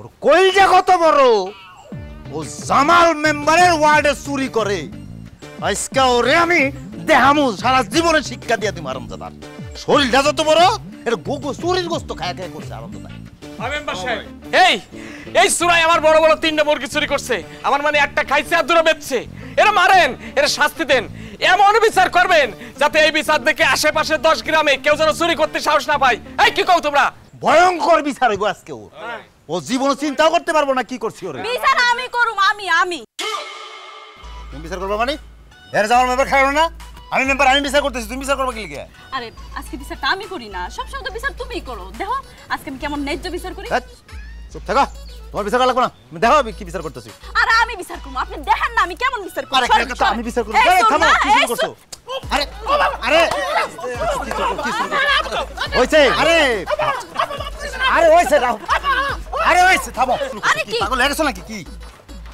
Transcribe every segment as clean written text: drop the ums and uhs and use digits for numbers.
ওর কইলটা কত বড়, ও জামাল মেম্বারের ওয়ার্ডে চুরি করে। আজকে ওরে আমি দেহামু, সারা জীবনে শিক্ষা দিয়ে দিম আরামদাদার। শরীরটা যত বড়, এর গোগো চুরির গোস্ত খায় খায় করছে আরামদাদা। মেম্বার সাহেব, এই সুরাই আমার বড় বড় 3টা মুরগি চুরি করছে, আমার মানে একটা খাইছে আর দুটো বেচছে। এরা মারেন, এরা শাস্তি দেন, এমন বিচার করবেন যাতে এই বিচার দেখে আশেপাশে 10 গ্রামে কেউ যেন চুরি করতে সাহস না পায়। এই কি কও তোমরা? ভয়ঙ্কর বিচার হইব আজকে। ও জীবন চিন্তাও করতে পারবো না কি করছি ওরে। বিচার আমি করুম, আমি তুমি বিচার করবা মানে? এর জামাল মেম্বার খাইলো না, আমি মেম্বার, আমি বিচার করতেছি, তুমি বিচার করবা কি লিগে? আরে আজকে বিচারটা আমি করি না, সব সময় তো বিচার তুমিই করো। দেখো আজকে আমি কেমন ন্যায্য বিচার করি। চুপ থাকো, তোমার বিচার করা লাগবে না, তুমি দেখো আমি কি বিচার করতেছি। আরে আমি বিচার করব, আপনি দেখেন না আমি কেমন বিচার করি। আরে কথা আমি বিচার করব। আরে থামো, কি শুরু করছো? আরে আরে হইছে, আরে আরে হইছে, রাও, আরে হইছে, থামো। আরে কি পাগল হয়ে গেছো নাকি? কি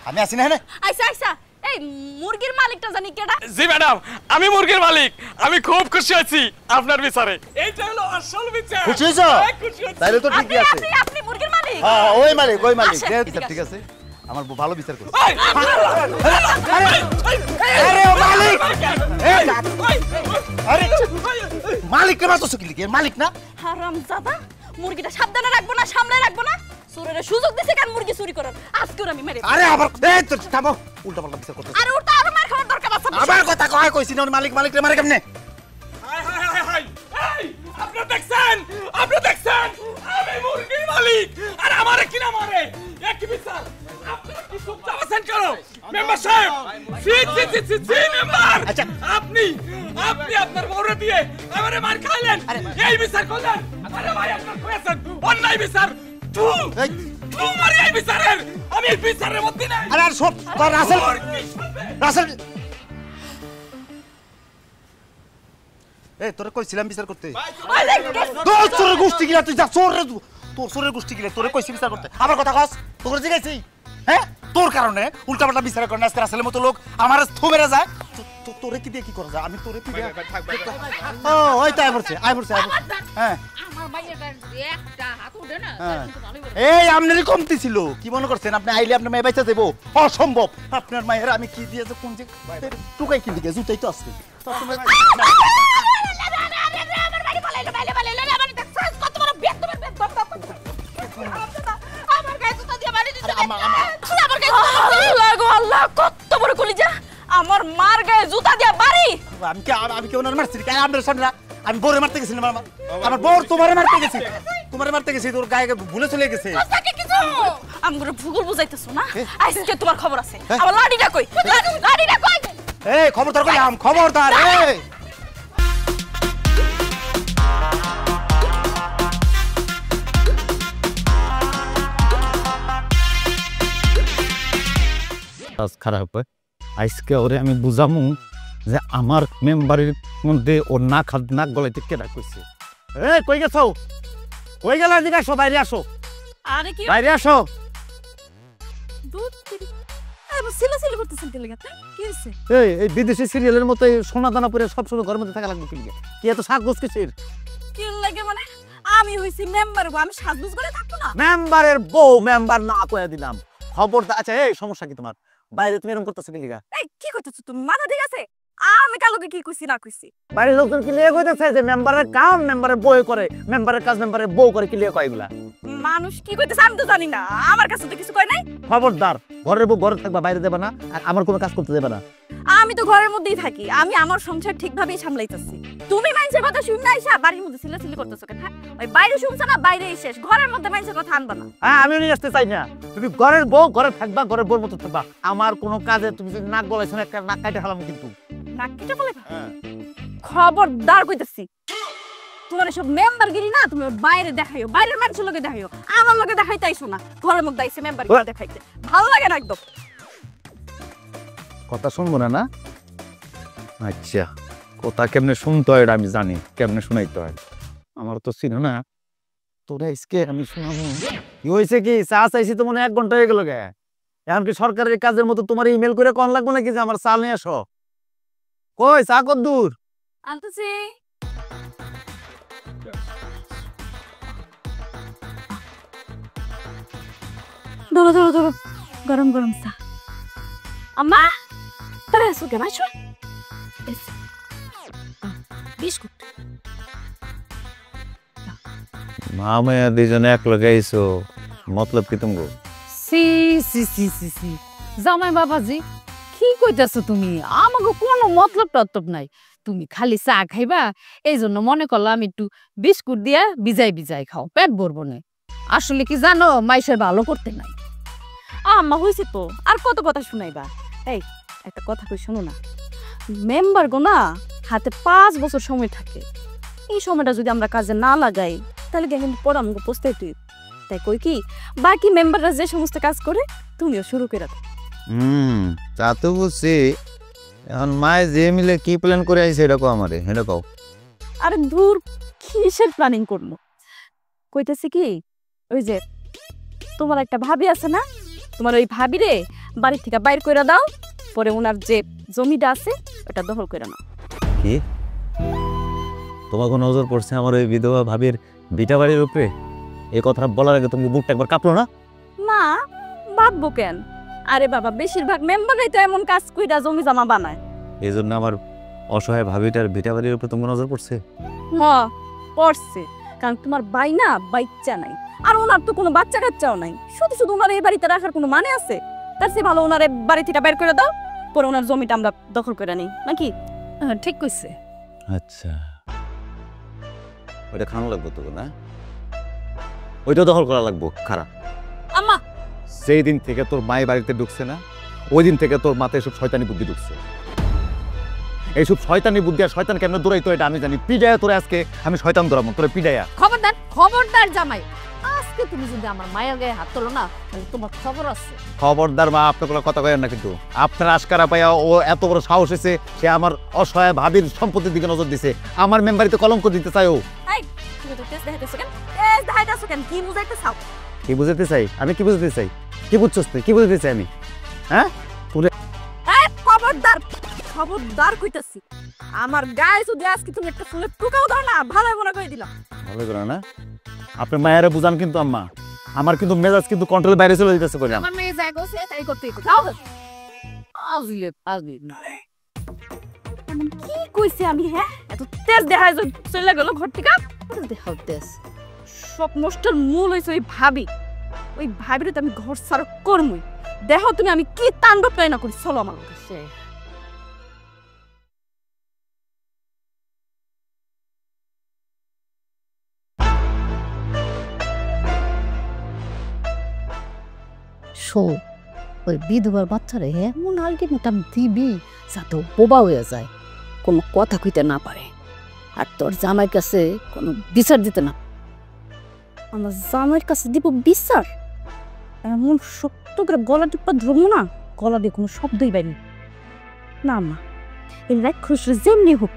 আমি আছি না এখানে? আইসা এই মুরগির মালিকটা জানি কেডা? জি ম্যাডাম, আমি মুরগির মালিক। আমি খুব খুশি আছি আপনার বিচারে। এইটা হলো আসল বিচার। খুশি হইছো? তাইলে তো ঠিকই আছে। আপনি মুরগির মালিক? হ্যাঁ, ওই মালিক, ওই মালিক। ঠিক আছে, আমার ভালো বিচার করছে। আরে ও মালিক, আরে মালিক কে মারছো কি লিখে? মালিক না হারামজাদা, মুরগিটা সাবধানে রাখবো না, সামনে রাখবো না? চোরের সুযোগ দিছে কেন মুরগি চুরি করার? আজকে ওর আমি মেরে। আরে আবার এই তো থামো, উল্টা পাল্টা বিচার করতেছ। আরে ওটা আরো মার খাওয়ার দরকার আছে। আবার কথা কয় কইছি না মালিক, মালিক রে মারে কেমনে? হাই এই আপনারা দেখছেন আমি মুরগির মালিক আর আমারে কিনা মারে। একই বিচার। আপনারা কি চুপচাপ আছেন কেন? মেম্বার সাহেব, জি মেম্বার। আচ্ছা আপনি আপনার বউরে দিয়ে আমারে মার খাইলেন, এই বিচার করলেন? আরে ভাই আপনার কইছেন অন্যায় বিচার। তোমার এই বিচারের আমি এই বিচারের মধ্যে নাই। আরে আর সব রাসেল, রাসেল এই তোরে কইছিলাম বিচার করতে। তোর চোরের গোষ্ঠী গিলা, তুই যা চোরের, তোর চোরের গোষ্ঠী গিলা তোরে কইছি বিচার করতে। আবার কথা কস, তোরে জিগাইছি? হ্যাঁ, তোর কারণে উল্টাপাল্টা বিচার করে না। আজকে রাসেলের মতো লোক আমার থুবেরা যায়। তোরে কি দিয়ে কি করা যায়? আমি তোরে কি দিয়ে? ও ওই তো আই পড়ছে। হ্যাঁ, আমার মাইয়াটার একটা হাত উঠে না, এই আমনেরই কমতি ছিল। কি মনে করছেন আপনি আইলে আপনার মেয়ে বাইচা দেবো? অসম্ভব। আপনার মায়ের আমি কি দিয়েছে, কোন যে টুকাই কি দিকে, জুতাই তো আছে। কত বড় কলিজা, আমার মার গায়ে জুতা দিয়া বাড়ি। আমি কেউ মারছি? আপনার সামনে আমি বউরে মারতে গেছি না, আমার বউর তোমারে মারতে গেছি, তোর গায়ে ভুলে চলে গেছে। আমগুলো ভূগোল বুঝাইতেছো না? আজকে তোমার খবর আছে। আমার লাঠিটা কই? লাঠিটা কই? এই খবরদার কইলাম, খবরদার। এই খারাপ আজকে ওরে আমি বুঝামু যে আমার মেম্বারের মধ্যে ওর নাক গলাইতে কেডা কইছে। কই গেছো? কই গেল? এদিকে আসো, বাইরে আসো। আরে কি বাইরে আসো। দুধ দিবি? আরে সিলাসিলি করতেছেন কি লাগা? কি হইছে? এই বিদেশি সিরিয়ালের মতো সোনা দানা পরে সব সময় ঘরের মধ্যে থাকা লাগবে কি লাগা? কি এত সাজগোজ কিসের? কি লাগে মানে? আমি হইছি মেম্বার, আমি সাজগোজ করে থাকবো না? মেম্বারের বউ মেম্বার না কইয়া দিলাম। খবরদার। আচ্ছা এই সমস্যা কি তোমার? বাইরে তুমি এরকম করতেছো কি লাগা? এই কি করতেছো তুমি? মাথা ঠিক আছে? আমি কালকে কি কইছি না কইছি? বাইরে লোকজন কি লিয়ে কইতেছে যে মেম্বারের কাম মেম্বারের বউ করে, মেম্বারের কাজ মেম্বারের বউ করে, কি লিয়ে কয় এগুলা? মানুষ কি কইতেছে আমি তো জানি না, আমার কাছে তো কিছু কয় নাই। খবরদার, ঘরের বউ ঘরে থাকবা, বাইরে দেবা না, আর আমার কোনো কাজ করতে দেবা না। আমি তো ঘরের মধ্যেই থাকি, আমি আমার সংসার ঠিকভাবেই সামলাইতেছি। তুমি মানুষের কথা শুননা আইসা বাড়ির মধ্যে সিলাসিলি করতেছো কেন? ওই বাইরে শুনছ না, বাইরেই শেষ, ঘরের মধ্যে মানুষের কথা আনবা না। হ্যাঁ, আমিও নিয়ে আসতে চাই না। তুমি ঘরের বউ ঘরে থাকবা, ঘরের বউর মতো থাকবা। আমার কোনো কাজে তুমি যদি নাক গলাইছো না, একটা নাক কাটে ফেলাম কিন্তু। নাক কেটে বলে? খবরদার কইতেছি, তোমার সব মেম্বারগিরি না তুমি বাইরে দেখাইও, বাইরের মানুষের লগে দেখাইও, আমার লগে দেখাইতে আইসো না। ঘরের মধ্যে আইসে মেম্বারগিরি দেখাইতে ভালো লাগে না একদম। কথা শুনবো না? না আচ্ছা, কথা কেমনে শুনতে হয় আমি জানি, কেমনে শুনাইতে হয়। আমার তো চিনো না, তোরা আজকে আমি শোনাবো। কি হয়েছে? কি চা চাইছি তো মনে 1 ঘন্টা হয়ে গেল গে। এখন কি সরকারের কাজের মতো তোমার ইমেল করে কোন লাগবে নাকি যে আমার চা নিয়ে আসো? কই চা কত দূর? আনতেছি। ধরো ধরো ধরো গরম গরম চা আম্মা তারা আসো কেন আসো বিস্কুট মামায়া দুজনে এক লগে আইছো মতলব কি তুমি সি সি সি সি সি জামাই বাবাজি কি কইতাছো তুমি আমাকে কোনো মতলব টতলব নাই তুমি খালি চা খাইবা এই জন্য মনে করলাম একটু বিস্কুট দিয়া বিজাই বিজাই খাও পেট ভরবো না আসলে কি জানো মাইসের ভালো করতে নাই আম্মা হইছে তো আর কত কথা শুনাইবা এই একটা কথা কই শোনো না মেম্বার গো না হাতে 5 বছর সময় থাকে এই সময়টা যদি আমরা কাজে না লাগাই তাহলে কিন্তু পরে আমাকে পস্তাইতে হইব তাই কই কি বাকি মেম্বাররা যে সমস্ত কাজ করে তুমিও শুরু করে দাও তা তো বুঝছি এখন মায়ে যে মিলে কি প্ল্যান করে আইছে এটা কও আমারে এটা কও আরে দূর কিসের প্ল্যানিং করলো কইতেছি কি ওই যে তোমার একটা ভাবি আছে না তোমার ওই ভাবি রে বাড়ি থেকে বাইর কইরা দাও পরে ওনার যে জমিটা আছে ওটা দখল কইরা নাও কি তোমার কোন নজর পড়ছে আমার ওই বিধবা ভাবির বিটা বাড়ির উপরে এই কথা বলার আগে তুমি বুকটা একবার কাঁপলো না না ভাববো কেন আরে বাবা বেশিরভাগ মেম্বারই তো এমন কাজ কইরা জমি জমা বানায় এই জন্য আমার অসহায় ভাবিটার বিটা বাড়ির উপরে তোমার নজর পড়ছে হ্যাঁ পড়ছে কারণ তোমার বাই না বাচ্চা নাই আর ওনার তো কোনো বাচ্চা কাচ্চাও নাই শুধু শুধু ওনার এই বাড়িতে রাখার কোনো মানে আছে তার চেয়ে ভালো ওনার বাড়ি থেকে বের করে দাও পরে ওনার জমিটা আমরা দখল করে নিই নাকি ঠিক কইছে আচ্ছা ওইটা খানো লাগবো তো না ওইটা দখল করা লাগবো খারাপ আম্মা সেই দিন থেকে তোর মায়ের বাড়িতে ঢুকছে না ওই দিন থেকে তোর মাথায় এসব শয়তানি বুদ্ধি ঢুকছে এইসব শয়তানি বুদ্ধি আর শয়তান কেমন দৌড়াইতো এটা আমি জানি পিডায়া তোরে আজকে আমি শয়তান দৌড়াবো তোরে পিডায়া খবরদার জামাই আজকে তুমি যদি আমার মায়ের গায়ে হাত তোলো না তাহলে তোমার খবর আছে খবরদার মা আপনার কোনো কথা কয়েন না কিন্তু আপনার আশকারা পাইয়া ও এত বড় সাহস এসে সে আমার অসহায় ভাবির সম্পত্তির দিকে নজর দিছে আমার মেম্বারিতে কলঙ্ক দিতে চাই ও এই তুমি তো টেস্ট দেখাইতেছো কেন টেস্ট দেখাইতেছো কেন কি বুঝাইতে চাও কি বুঝাতে চাই আমি কি বুঝাতে চাই কি বুঝছস তুই কি বুঝাতে চাই আমি হ্যাঁ এই খবরদার খবরদার কইতাছি আমার গায়ে যদি আজকে তুমি একটা ফুলের টুকাও দাও না ভালো মনে করে দিলাম ভালো করে না আপনি মায়েরা বুঝান কিন্তু আম্মা আমার কিন্তু মেজাজ কিন্তু কন্ট্রোলের বাইরে চলে যেতেছে কইলাম আমার মেয়ে যাই গোছে তাই করতেই কোথাও আজলে কি কইছি আমি হ্যাঁ এত তেজ দেখায় যে চলে গেল ঘর থেকে দেখাও দেশ সব নষ্টের মূল হইছে ওই ভাবিরে তো আমি ঘর সারা করমই দেখো তুমি আমি কি তাণ্ডব পাই না করি চলো আমার কাছে শোন ওই বিধবার বাচ্চারে এমন আলটিমেটাম দিবি যাতে বোবা হয়ে যায় কোনো কথা কইতে না পারে আর তোর জামাইয়ের কাছে কোনো বিচার দিতে না আমার জামাইয়ের কাছে দিব বিচার এমন শক্ত করে গলা টিপা ধরবো না গলা দিয়ে কোনো শব্দই বাইনি না মা এই রাক্ষসরে যেমনি হোক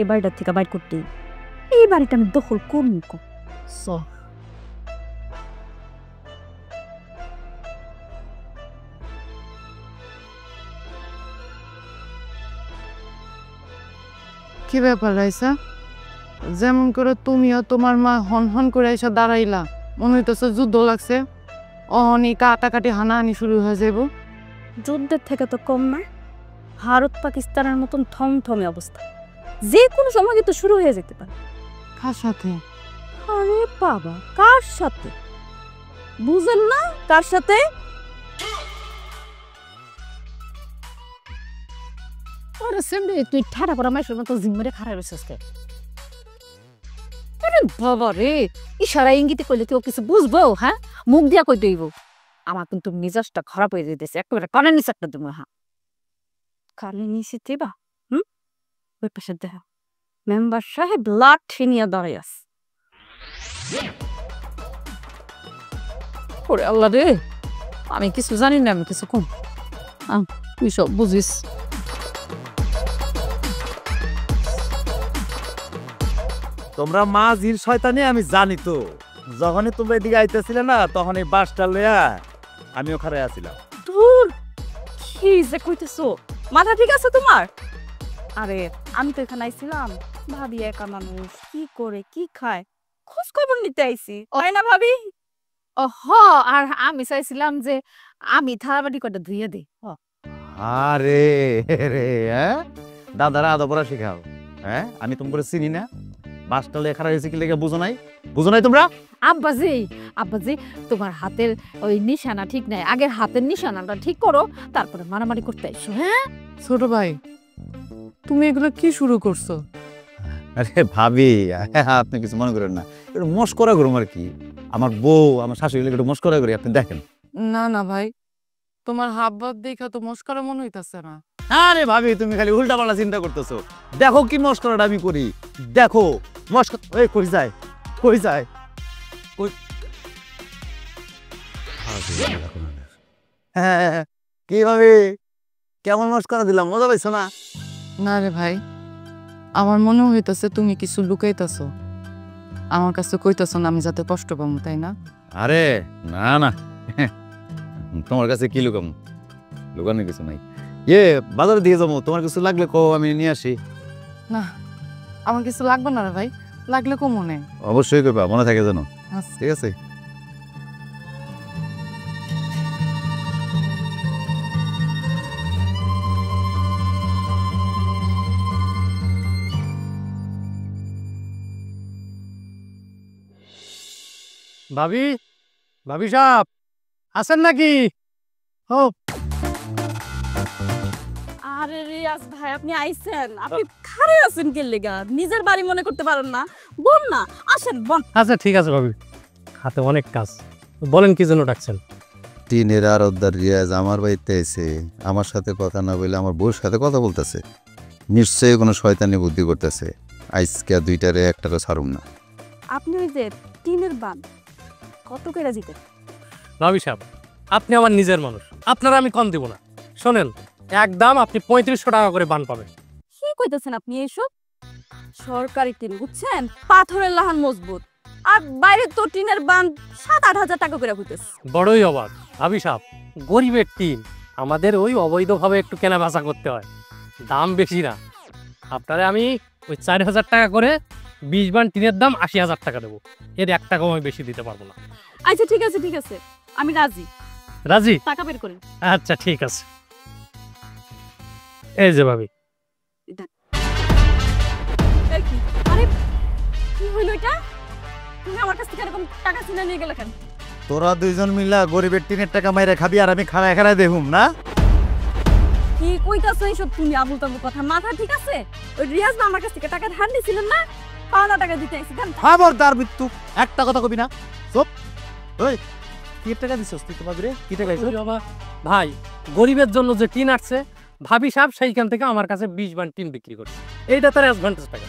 এই বাড়িটার থেকে বাইর করতে এই বাড়িটা আমি দখল করবো চল কি ব্যাপার রাইসা যেমন করে তুমিও তোমার মা হন হন করে এসে দাঁড়াইলা মনে হইতেছে যুদ্ধ লাগছে অহনি কাটাকাটি হানাহানি শুরু হয়ে যাব যুদ্ধের থেকে তো কম না ভারত পাকিস্তানের মতন থমথমে অবস্থা যে কোনো সময় কিন্তু শুরু হয়ে যেতে পারে কার সাথে আরে বাবা কার সাথে বুঝেন না কার সাথে আরে সেমনি তুই ঠাড়া পড়া মাইসের মতো জিম্মেরে খারাপ রয়েছিস কে আরে বাবা রে ইশারা ইঙ্গিতে কইলে তুই কিছু বুঝবো হ্যাঁ মুখ দিয়া কই দইব আমার কিন্তু মেজাজটা খারাপ হয়ে যেতেছে একেবারে কানে নিচে একটা তুমি হ্যাঁ কানে নিচে দেবা ওই পাশে দেখা মেম্বার সাহেব লাঠি নিয়ে দাঁড়াই আছে ওরে আল্লাহ রে আমি কিছু জানি না আমি কিছু কম তুই সব বুঝিস তোমরা মাঝির শয়তানি আমি জানি তো যখনই তোমরা এদিকে আইতেছিলে না তখন এই বাসটা লইয়া আমি ওখানে আছিলাম দূর কি যে কইতেছো মাথা ঠিক আছে তোমার আরে আমি তো এখানে আইছিলাম ভাবি একা মানুষ কি করে কি খায় খোঁজ খবর নিতে আইছি হয় না ভাবি ও হ, আর আমি চাইছিলাম যে আমি থালাবাটি কটা ধুইয়ে দিই। আরে রে, হ্যাঁ দাদারা আদা পড়া শেখাও। হ্যাঁ আমি তোমাকে চিনি না, বাসটা লেখা রয়েছে কি লেখা বুঝো নাই তোমরা? আব্বাজি আব্বাজি, তোমার হাতের ওই নিশানা ঠিক নাই, আগের হাতের নিশানাটা ঠিক করো, তারপরে মারামারি করতে এসো। হ্যাঁ ছোট ভাই, তুমি এগুলো কি শুরু করছো? আরে ভাবি, আপনি কিছু মনে করেন না, একটু মস্করা করুম আর কি। আমার বউ আমার শাশুড়ি একটু মস্করা করি, আপনি দেখেন। না না ভাই, তোমার হাব ভাব দেখা তো মস্করা মনে হইতাছে না। আরে ভাবি, তুমি খালি উল্টা পাল্টা চিন্তা করতেছো। দেখো কি মস্করাটা আমি করি, দেখো মস্করা। এই কই যায় কই যায় কই? হ্যাঁ কি ভাবি, কেমন মস্করা দিলাম, মজা পাইছো না? না রে ভাই, আমার মনে হইতাছে তুমি কিছু লুকাইতাছো, আমার কাছে কইতাছো না আমি যাতে কষ্ট পাবো, তাই না? আরে না না, তোমার কাছে কি লুকাম, লুকানোর কিছু নাই। বাজারে দিয়ে যাবো, তোমার কিছু লাগলে কও, আমি নিয়ে আসি। না, আমার কিছু লাগবে না রে ভাই, লাগলে কো মনে। অবশ্যই কইবা, মনে থাকে যেন। আচ্ছা। ঠিক আছে। ভাবি, ভাবি সাহেব আছেন নাকি? ও আরে রিয়াজ ভাই, আপনি আইছেন? আপনি খারে আছেন কে লেগা? নিজের বাড়ি মনে করতে পারেন না? বল না, আসেন বল। আচ্ছা ঠিক আছে ভাবি, হাতে অনেক কাজ, বলেন কি জন্য ডাকছেন? টিনের আরদার রিয়াজ আমার বাড়িতে এসে আমার সাথে কথা না বলে আমার বউর সাথে কথা বলতেছে। নিশ্চয়ই কোনো শয়তানি বুদ্ধি করতেছে। আজকে দুইটারে একটারও ছাড়ুম না। আপনি ওই যে টিনের বান কত করে জিতে? ভাবি সাহেব, আপনি আমার নিজের মানুষ, আপনারা আমি কম দেব না। শোনেন, একদম আপনি 3500 টাকা করে বান পাবেন। কি কইতেছেন আপনি এইসব? সরকারি টিন বুঝছেন, পাথরের লাহান মজবুত, আর বাইরে তো টিনের বান 7-8 হাজার টাকা করে হইতেছে। বড়ই অবাক ভাবি সাহেব, গরিবের টিন, আমাদের ওই অবৈধভাবে একটু কেনা বেচা করতে হয়, দাম বেশি না। আপনারা আমি ওই 4000 টাকা করে 20 বান টিনের দাম 80,000 টাকা দেবো, এর 1 টাকাও আমি বেশি দিতে পারবো না। আচ্ছা ঠিক আছে ঠিক আছে, আমি রাজি। রাজি? টাকা বের করেন। আচ্ছা ঠিক আছে, এই যে ভাবি। এই কি? আরে কি হইলো এটা? তুমি আমার কাছ থেকে এরকম টাকা ছিনা নিয়ে গেলে কেন? তোরা দুইজন মিলা গরিবের টিনের টাকা মাইরা খাবি, আর আমি খাড়ায় খাড়ায় দেখুম না? কি কইতাছো এইসব তুমি আবুল তাবুল কথা? মাথা ঠিক আছে? ওই রিয়াজ না আমার কাছ থেকে টাকা ধার নিছিলেন না? পাওনা টাকা দিতে আইছি কেন? খবরদার মৃত্যু, একটা কথা কবি না। চুপ। ওই কি টাকা দিছস তুই তোমার রে? কি টাকা দিছস? বাবা ভাই, গরিবের জন্য যে টিন আসছে, ভাবি সাহেব সেইখান থেকে আমার কাছে 20 বান টিন বিক্রি করছে, এইটা তার অ্যাডভান্টেজ টাকা।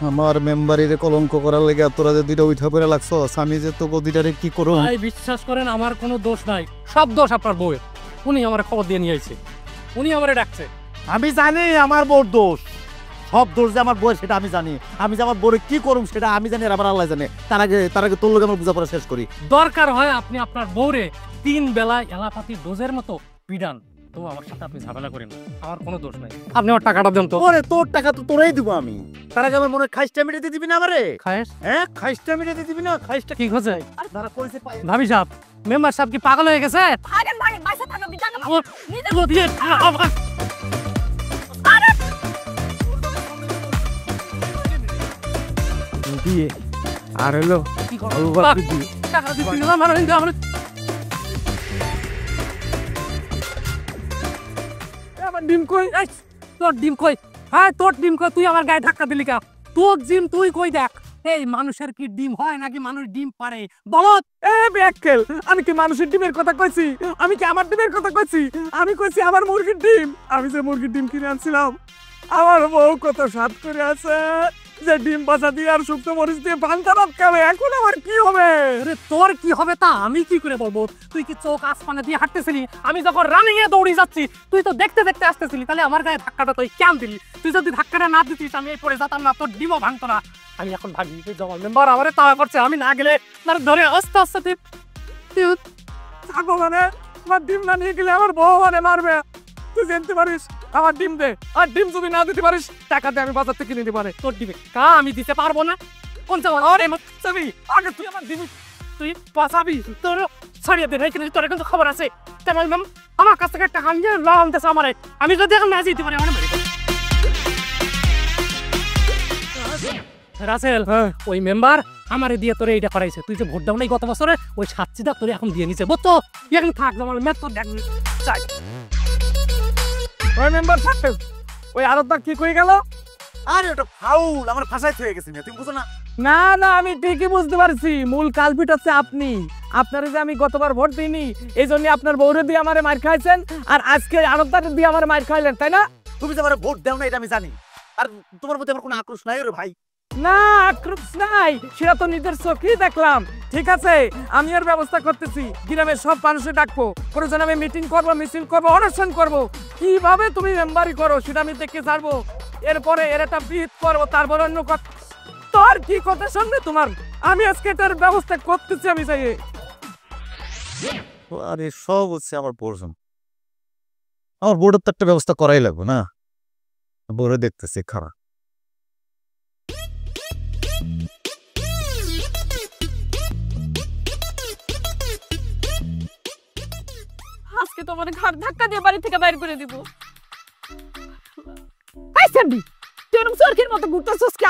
আমার মেম্বারিরে কলঙ্ক করার লেগে তোরা যে দুইটা উঠা পড়ে লাগছো, আমি যে তোকে দুইটারে কি করো? ভাই বিশ্বাস করেন, আমার কোনো দোষ নাই, সব দোষ আপনার বউয়ের। উনি আমার খবর দিয়ে নিয়ে আইছে, উনি আমারে ডাকছে। আমি জানি আমার বউর দোষ, সব দোষ যে আমার বউয়ের সেটা আমি জানি। আমি যে আমার বউরে কি করুম সেটা আমি জানি, আর আমার আল্লাহ জানে। তার আগে তোর লোক আমার বোঝাপড়া শেষ করি। দরকার হয় আপনি আপনার বউরে 3 বেলা এলাপাতি ডোজের মতো পিডান, তো আমার সাথে আপনি ঝামেলা করেন না, আমার কোনো দোষ নাই। আপনি আমার টাকাটা দেন তো। ওরে তোর টাকা তো তোরাই দিব আমি, তার আগে আমার মনে খাইসটা মিটাতে দিবি না আমারে? খায়েস? হ্যাঁ খাইসটা মিটাতে দিবি না? খাইসটা কি খোঁজে? ধরা করেছে পায়ে। ভাবি সাহেব, মেম্বার সাহেব কি পাগল হয়ে গেছে? ভাগেন ভাগেন, বাইসা থাকা টাকা আমার- নিজে ও দিয়ে- আমার- দিয়ে আর হলো কি করো? টাকা দিচ্ছি না, আমার ডিম কই? এই, তোর ডিম কই? হ্যাঁ তোর ডিম কই? তুই আমার গায়ে ধাক্কা দিলি কা? তোর ডিম তুই কই দেখ। এই মানুষের কি ডিম হয় নাকি মানুষ ডিম পারে? বলত এ ব্যাককেল, আমি কি মানুষের ডিমের কথা কইছি? আমি কি আমার ডিমের কথা কইছি? আমি কইছি আমার মুরগির ডিম। আমি যে মুরগির ডিম কিনে আনছিলাম, আমার বউ কত স্বাদ করে আছে, যে ডিম বাঁচা দিয়ে আর শুক্তো মরিচ দিয়ে ভাঙতা ভাত খাবে। এখন আমার কি হবে? আরে তোর কি হবে তা আমি কি করে বলবো? তুই কি চোখ আসমানে দিয়ে হাঁটতেছিলি? আমি যখন রানিং এ দৌড়ি যাচ্ছি, তুই তো দেখতে দেখতে আসতেছিলি, তাহলে আমার গায়ে ধাক্কাটা তুই কেন দিলি? তুই যদি ধাক্কাটা না দিতিস আমি এই পড়ে যেতাম না, তোর ডিমও ভাঙতো না। আমি এখন ভাবি তুই জমাল মেম্বার আমারে তাওয়া করছে, আমি না গেলে তার ধরে আস্তে আস্তে তুই থাকবো মানে আমার ডিম না নিয়ে গেলে আমার বউ মানে মারবে। তুই জানতে পারিস, আমার ডিম দে, আর ডিম যদি না দিতে পারিস টাকা দিয়ে আমি বাজার থেকে কিনে দিতে পারে। তোর ডিমে কা আমি দিতে পারবো না। কোন যাওয়া আরে মাতাবি আগে তুই আমার দিবি তুই বাঁচাবি তোর ছাড়িয়ে দে ভাই কিন্তু তোর কিন্তু খবর আছে তাই ম্যাম আমার কাছ থেকে টাকা নিয়ে লাল দেশ আমারে আমি যদি এখন না যেতে পারি আমার মেরে রাসেল ওই মেম্বার আমারে দিয়ে তোরে এইটা করাইছে তুই যে ভোট দাও নাই গত বছরে ওই সাতচিদা তোরে এখন দিয়ে নিছে বুঝতো এখন থাক আমার মেট তোর দেখ চাই ওই মেম্বার থাকবে ওই আরতদা কি কই গেল আরে ওটা ফাউল আমার ফাঁসাই হয়ে গেছে তুমি বুঝো না না না আমি ঠিকই বুঝতে পারছি মূল কালপিট হচ্ছে আপনি আপনারে যে আমি গতবার ভোট দিইনি এই জন্য আপনার বউরে দিয়ে আমারে মার খাইছেন আর আজকে আরতদার দিয়ে আমারে মার খাইলেন তাই না তুমি যে আমার ভোট দাও না এটা আমি জানি আর তোমার প্রতি আমার কোনো আক্রোশ নাই রে ভাই না আক্রোশ নাই সেটা তো নিজের চোখেই দেখলাম ঠিক আছে আমি এর ব্যবস্থা করতেছি গ্রামের সব মানুষে ডাকবো প্রয়োজন আমি মিটিং করবো মিছিল করবো অনুষ্ঠান করবো কিভাবে তুমি মেম্বারি করো সেটা আমি দেখে ছাড়বো এরপরে এর একটা বিহিত করবো তারপর অন্য কথা তোর কি কথা শুনবে তোমার আমি আজকে এটার ব্যবস্থা করতেছি আমি চাই আরে সব হচ্ছে আমার প্রয়োজন আমার বোর্ডের তো একটা ব্যবস্থা করাই লাগবে না বোর্ডে দেখতেছি খারাপ আজকে তোমার ঘাট ধাক্কা দিয়ে বাড়ি থেকে বাইর করে দিব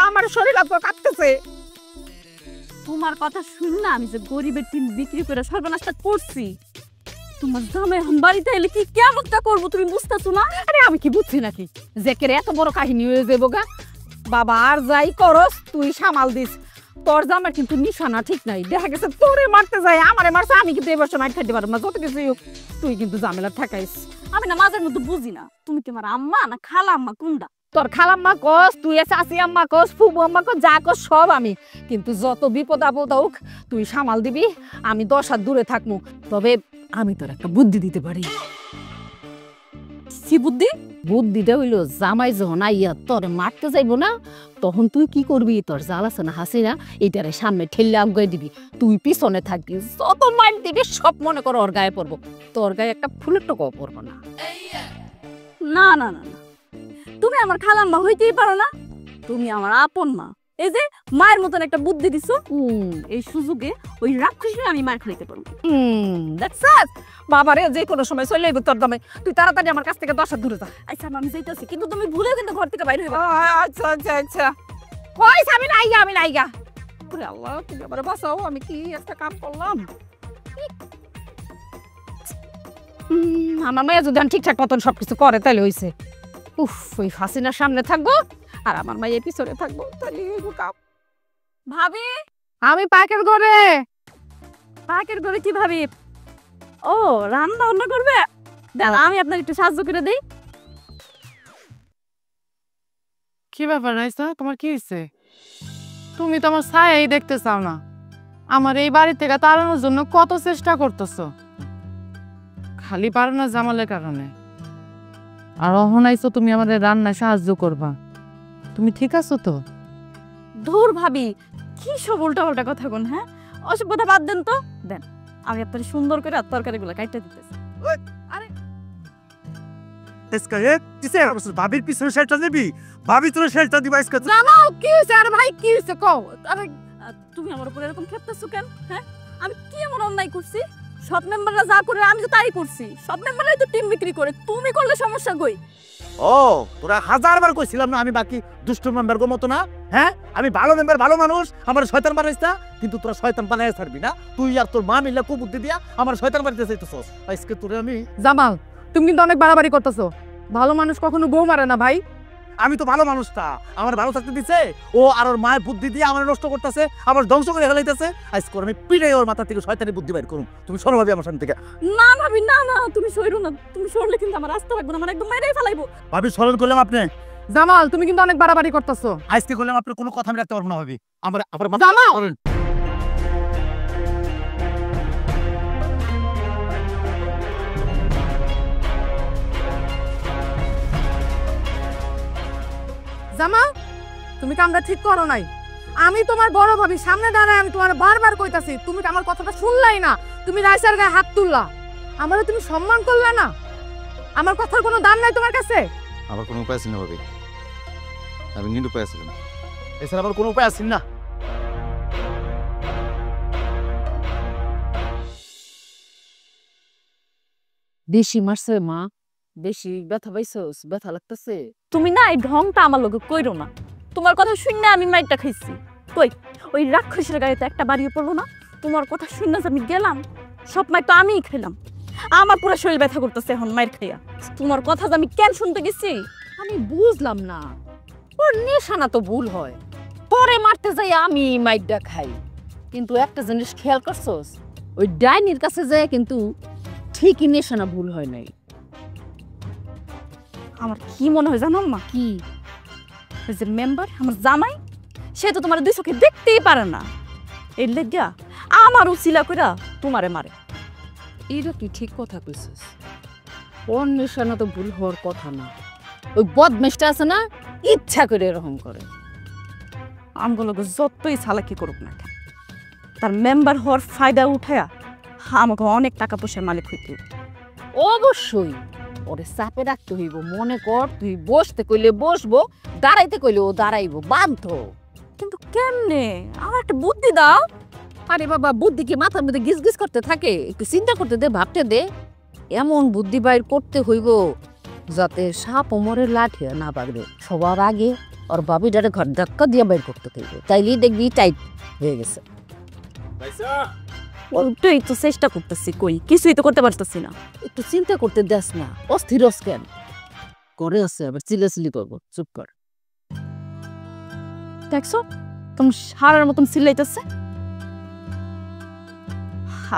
আমার শরীর কাঁপতেছে তোমার কথা শুন না আমি যে গরিবের টিম বিক্রি করে সর্বনাশটা করছি তোমার জামাই এখন বাড়িতে এলে কি কেমনটা করবো তুমি বুঝতেছো না আরে আমি কি বুঝছি নাকি যে কেরে এত বড় কাহিনী হয়ে যাবো গা বাবা আর যাই করস তুই সামাল দিস তোর জামাই কিন্তু নিশানা ঠিক নাই দেখা গেছে তোরে মারতে যায় আমারে মারছে আমি কিন্তু এবার সময় খাইতে পারবো না যত কিছু তুই কিন্তু ঝামেলা ঠেকাইস আমি না মাঝের মধ্যে বুঝি না তুমি কি আমার আম্মা না খালা আম্মা কোনটা তোর খালাম্মা কস তুই চাচি আম্মা কস ফুবু আম্মা কস যা কস সব আমি কিন্তু যত বিপদ আপদ হোক তুই সামাল দিবি আমি 10 হাত দূরে থাকবো তবে আমি তোর একটা বুদ্ধি দিতে পারি কি বুদ্ধি বুদ্ধিটা হইলো জামাই যখন আইয়া তোর মারতে যাইবো না তখন তুই কি করবি তোর জাল আছে না হাসিনা এটারে সামনে ঠেললে আগুয়ে দিবি তুই পিছনে থাকবি যত মাইল দিবি সব মনে করো ওর গায়ে পড়বো তোর গায়ে একটা ফুলের টোকাও পড়বো না না না না না তুমি আমার খালাম্মা হইতেই পারো না তুমি আমার আপন মা এই যে মায়ের মতন একটা বুদ্ধি দিছো এই সুযোগে ওই রাক্ষসী আমি মার খাইতে পারবো দ্যাটস ইট বাবারে যে কোনো সময় চলে আইব তোর দামে তুই তাড়াতাড়ি আমার কাছ থেকে 10 হাত দূরে যা আচ্ছা আমি যাইতেছি কিন্তু তুমি ভুলেও কিন্তু ঘর থেকে বাইরে হইবা আচ্ছা আচ্ছা আচ্ছা কইস আমি নাইগা ওরে আল্লাহ তুমি আমারে বাঁচাও আমি কি একটা কাম করলাম আমার মাইয়া যদি ঠিকঠাক মতন সবকিছু করে তাহলে হইছে উফ ওই হাসিনার সামনে থাকবো আর আমার মাইয়া পিছনে থাকবো তাহলে কাম ভাবি আমি পাকের ঘরে কি ভাবি ও রান্না বান্না করবে আমি আপনার একটু সাহায্য করে দেই কি ব্যাপার রাইসা তোমার কি হয়েছে তুমি তো আমার ছায়াই দেখতে চাও না আমার এই বাড়ি থেকে তাড়ানোর জন্য কত চেষ্টা করতেছো খালি পারো না জামালের কারণে আর অহনাইছো তুমি আমাদের রান্নায় সাহায্য করবা তুমি ঠিক আছো তো ধুর ভাবি কি সব উল্টা কথা কোন হ্যাঁ ওসব কথা বাদ দেন তো দেন আমি আপনার সুন্দর করে তরকারিগুলো কাটতে দিতেছি ভাবির পিছনে শেলটা দিবি ভাবি তোর শেলটা দিবা আজকে জামাল কি হইছে আরে ভাই কি হইছে কও আরে তুমি আমার উপর এরকম খেপতেছো কেন হ্যাঁ আমি কি এমন অন্যায় করছি সব মেম্বাররা যা করে আমি তো তাই করছি সব মেম্বাররাই তো টিম বিক্রি করে তুমি করলে সমস্যা কই ও তোরা হাজারবার কইছিলাম না আমি বাকি দুষ্ট মেম্বার গো মতো না হ্যাঁ আমি ভালো মেম্বার ভালো মানুষ আমার শয়তান বানাইছ না কিন্তু তোরা শয়তান বানাইয়া ছাড়বি না তুই আর তোর মা মিলে কুবুদ্ধি দিয়া আমার শয়তান বানাইতে চাইতেছস আজকে তোরে আমি জামাল তুমি কিন্তু অনেক বাড়াবাড়ি করতেছো ভালো মানুষ কখনো বউ মারে না ভাই আমি তো ভালো মানুষটা আমার ভালো থাকতে দিছে ও আর ওর মায়ের বুদ্ধি দিয়ে আমার নষ্ট করতেছে আমার ধ্বংস করে ফেলাইতেছে আজকে আমি পিড়ে ওর মাথা থেকে শয়তানি বুদ্ধি বাইর করুম তুমি সরো ভাবি আমার সামনে থেকে না ভাবি না না তুমি সইরো না তুমি সরলে কিন্তু আমার রাস্তা লাগবে না আমার একদম মেরেই ফেলাইবো ভাবি সরল করলাম আপনি জামাল তুমি কিন্তু অনেক বাড়াবাড়ি করতেছো আজকে করলাম আপনার কোনো কথা আমি রাখতে পারবো না ভাবি আমার জামাল জামা তুমি কামটা ঠিক করো নাই আমি তোমার বড় ভাবি সামনে দাঁড়ায় আমি তোমার বারবার কইতাছি তুমি আমার কথাটা শুনলাই না তুমি রাইসার গায়ে হাত তুললা আমারে তুমি সম্মান করলা না আমার কথার কোনো দাম নাই তোমার কাছে আমার কোনো উপায় আছে না ভাবি আমি নিরুপায় ছিলাম এছাড়া আমার কোনো উপায় আছে না বেশি মারছে মা, বেশি ব্যথা পাইছস, ব্যথা লাগতেছে? তুমি না এই ঢংটা আমার লগে কইরো না। তোমার কথা শুনে আমি মাইরটা খাইছি। কই ওই রাক্ষসের গাড়িতে একটা বাড়িয়ে পড়লো না? তোমার কথা শুনে যে আমি গেলাম, সব মাইর তো আমিই খেলাম। আমার পুরো শরীর ব্যথা করতেছে এখন মাইর খাইয়া। তোমার কথা যে আমি কেন শুনতে গেছি আমি বুঝলাম না। ওর নেশানা তো ভুল হয়, পরে মারতে যাই আমি মাইরটা খাই। কিন্তু একটা জিনিস খেয়াল করছস, ওই ডাইনির কাছে যায় কিন্তু ঠিকই নেশানা ভুল হয় নাই। আমার কি মনে হয় জানো মা? কি? ওই যে মেম্বার আমার জামাই, সে তো তোমার দুই চোখে দেখতেই পারে না, এর লেগা আমার উচিলা কইরা তোমারে মারে। এইটা তুই ঠিক কথা কইছিস। ওর নেশানা তো ভুল হওয়ার কথা না। ওই বদমেশটা আছে না, ইচ্ছা করে এরকম করে। আমগুলো যতই চালাকি করুক না কেন, তার মেম্বার হওয়ার ফায়দা উঠায়া আমাকে অনেক টাকা পয়সার মালিক হইতে। অবশ্যই ওরে চাপে রাখতে হইব। মনে কর তুই বসতে কইলে বসবো, দাঁড়াইতে কইলে ও দাঁড়াইবো, বাধ্য। কিন্তু কেমনে? আমার একটা বুদ্ধি দাও। আরে বাবা, বুদ্ধি কি মাথার মধ্যে গিজ গিজ করতে থাকে? একটু চিন্তা করতে দে, ভাবতে দে। এমন বুদ্ধি বাইর করতে হইব যাতে সাপ ওমরের লাঠি না পাকবে। সবার আগে ওর বাবিটারে ঘর ধাক্কা দিয়ে বাইর করতে হইব, তাইলেই দেখবি টাইট হয়ে গেছে। ওটাই তো চেষ্টা করতেছি, কই কিছুই তো করতে পারতেছি না। একটু চিন্তা করতে দেস না, অস্থির কেন করে আছে, আবার চিল্লাচিল্লি করবো। চুপ কর। দেখছো তুমি সারার মতন চিল্লাইতেছে।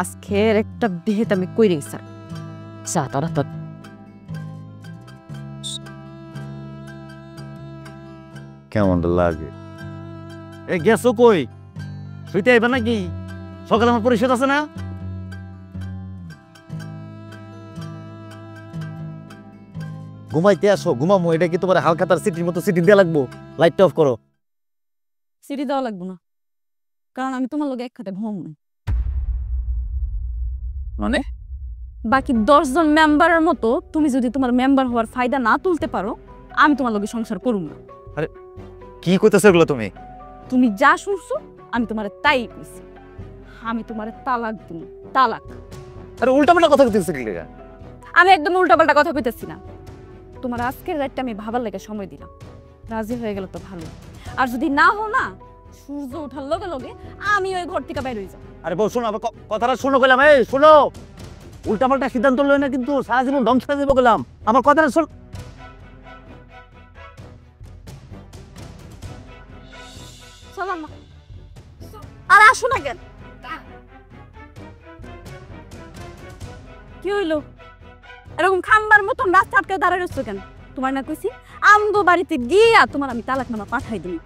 আজকের একটা বেহেত আমি কইরে গেছি। যা তাড়াতাড়ি। কেমন লাগে? এ গেছো কই? শুইতে আইবা নাকি? সকালে আমার পরিষদ আছে না? ঘুমাইতে আসো, ঘুমামো। এটা কি তোমার হালখাতার সিটির মতো সিটি দেওয়া লাগবো? লাইটটা অফ করো। সিটি দেওয়া লাগবো না, কারণ আমি তোমার লগে এক খাতে ঘুম নাই। মানে বাকি 10 জন মেম্বারের মতো তুমি যদি তোমার মেম্বার হওয়ার ফায়দা না তুলতে পারো, আমি তোমার লগে সংসার করুম না। কি কইতাছো এগুলো তুমি? তুমি যা শুনছো আমি তোমারে তাই কইছি। আমি তোমারে তালাক দিই, তালাক। আরে উল্টাপাল্টা কথা কইতেছো কি লাগা? আমি একদম উল্টাপাল্টা কথা কইতেছি না। তোমার আজকের রাতটা আমি ভাবার লাগে সময় দিলাম, রাজি হয়ে গেল তো ভালো। আর যদি না হও না, সূর্য ওঠার লগে লগে আমি ওই ঘর থেকে বের হয়ে যাব। আরে বউ শোনো, আমার কথাটা শোনো কইলাম। এই শোনো, উল্টাপাল্টা সিদ্ধান্ত লই না কিন্তু সারা জীবন ধ্বংস হয়ে যাবে কইলাম। আমার কথাটা শোন। চলো না, আর আসো না কেন? কি হইলো? এরকম খাম্বার মতন রাস্তা আটকে দাঁড়ায় রয়েছো কেন? তোমার না কইছি আমগো বাড়িতে গিয়া তোমার আমি তালাকনামা পাঠাই দিই।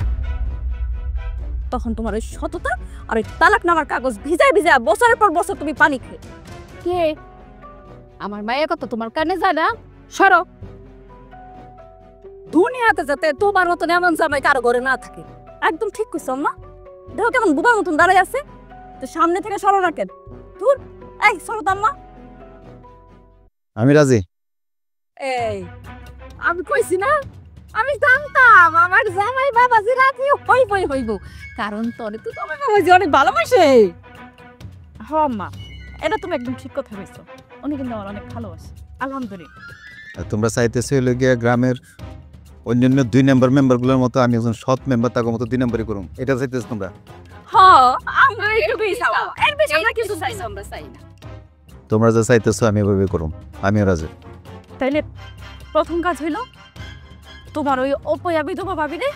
তখন তোমার ওই সততা আর ওই তালাকনামার কাগজ ভিজায় ভিজায় বছরের পর বছর তুমি পানি খেয়ে। কে? আমার মায়ের কথা তোমার কানে যায় না? সরো। দুনিয়াতে যাতে তোমার মতন এমন জামাই কারো ঘরে না থাকে। একদম ঠিক কইছো আম্মা। দেখো কেমন বুবার মতন দাঁড়ায় আছে। তো সামনে থেকে সরো না কেন? দূর, এই সরো তো আম্মা। আমি রাজি। এই আমি কইছি না, আমি জানতাম আমার জামাই বাবাজি রাজি হইব, কারণ তোরে তো তোমার বাবাজি অনেক ভালোবাসে। হ আম্মা, এটা তুমি একদম ঠিক কথা কইছো। উনি কিন্তু আমার অনেক ভালোবাসে, আলহামদুলিল্লাহ। আর তোমরা চাইতেছো হলো গিয়া গ্রামের অন্যান্য 2 নম্বর মেম্বারগুলোর মতো আমি একজন সৎ মেম্বার তাকে মতো 2 নম্বরই করুম, এটা চাইতেছো তোমরা? হ্যাঁ, আমরা এইটুকুই চাও। এর বেশি আমরা কিছু চাইছো আমরা চাই না। তোমরা যা চাইতেছো আমি এভাবে করুম, আমিও রাজি। তাইলে প্রথম কাজ হইল তোমার ওই অপয়া বিধবা ভাবিরে